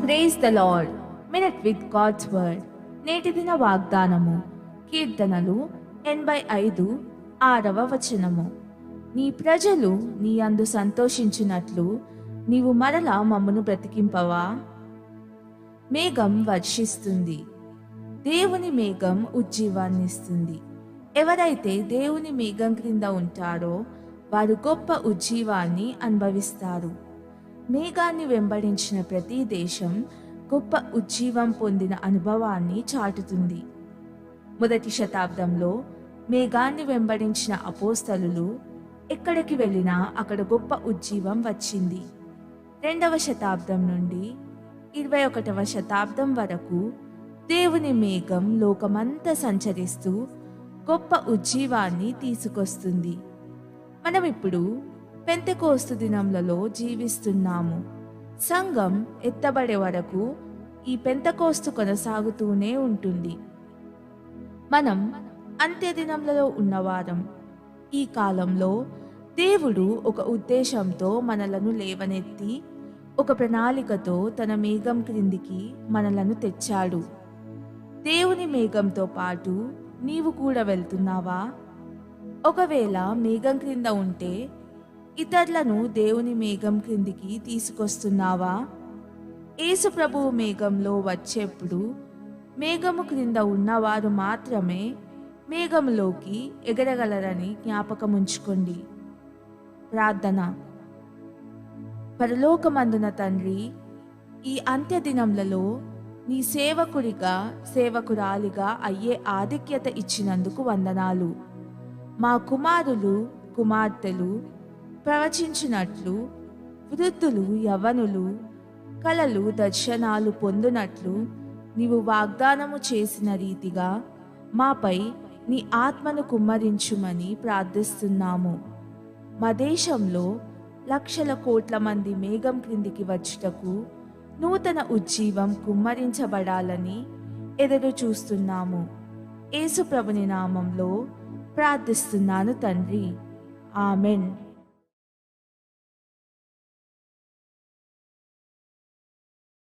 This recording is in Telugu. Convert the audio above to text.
Praise the lord. Minute with God's word. నేటి దిన వాగ్దానము. కీర్తనలు 85 6వ వచనము. నీ ప్రజలు నీ అందు సంతోషించినట్లు నీవు మరలా మమ్మను బ్రతికింపవా? మేఘం వర్షిస్తుంది. దేవుని మేఘం ఉజ్జీవాన్నిస్తుంది. ఎవరైతే దేవుని మేఘం క్రింద ఉంటారో వారు గొప్ప ఉజ్జీవాన్ని అనుభవిస్తారు. మేఘాన్ని వెంబడించిన ప్రతి దేశం గొప్ప ఉజ్జీవం పొందిన అనుభవాన్ని చాటుతుంది. మొదటి శతాబ్దంలో మేఘాన్ని వెంబడించిన అపోస్తలులు ఎక్కడికి వెళ్ళినా అక్కడ గొప్ప ఉజ్జీవం వచ్చింది. 2వ శతాబ్దం నుండి 21వ శతాబ్దం వరకు దేవుని మేఘం లోకమంతా సంచరిస్తూ గొప్ప ఉజ్జీవాన్ని తీసుకొస్తుంది. మనం ఇప్పుడు పెంతెకోస్తు దినములలో జీవిస్తున్నాము. సంఘం ఎత్తబడే వరకు ఈ పెంతెకోస్తు కొనసాగుతూనే ఉంటుంది. మనం అంత్య దినములలో ఉన్నవారం. ఈ కాలంలో దేవుడు ఒక ఉద్దేశంతో మనలను లేవనెత్తి ఒక ప్రణాళికతో తన మేఘం క్రిందికి మనలను తెచ్చాడు. దేవుని మేఘంతో పాటు నీవు కూడా వెళ్తున్నావా? ఒకవేళ మేఘం క్రింద ఉంటే ఇతరులను దేవుని మేఘం క్రిందికి తీసుకొస్తున్నావా? యేసు ప్రభువు మేఘంలో వచ్చేప్పుడు మేఘము క్రింద ఉన్నవారు మాత్రమే మేఘములోకి ఎగరగలరని జ్ఞాపకముంచుకోండి. ప్రార్థన. పరలోకమందున తండ్రి, ఈ అంత్య దినములలో నీ సేవకుడిగా సేవకురాలిగా అయ్యే ఆధిక్యత ఇచ్చినందుకు వందనాలు. మా కుమారులు కుమార్తెలు ప్రవచించినట్లు, వృద్ధులు యవ్వనులు కలలు దర్శనాలు పొందునట్లు నీవు వాగ్దానము చేసిన రీతిగా మాపై నీ ఆత్మను కుమ్మరించుమని ప్రార్థిస్తున్నాము. మా దేశంలో లక్షల కోట్ల మంది మేఘం క్రిందికి వచ్చుటకు నూతన ఉజ్జీవం కుమ్మరించబడాలని ఎదురు చూస్తున్నాము. యేసు ప్రభుని నామంలో ప్రార్థిస్తున్నాను తండ్రి. ఆమెన్.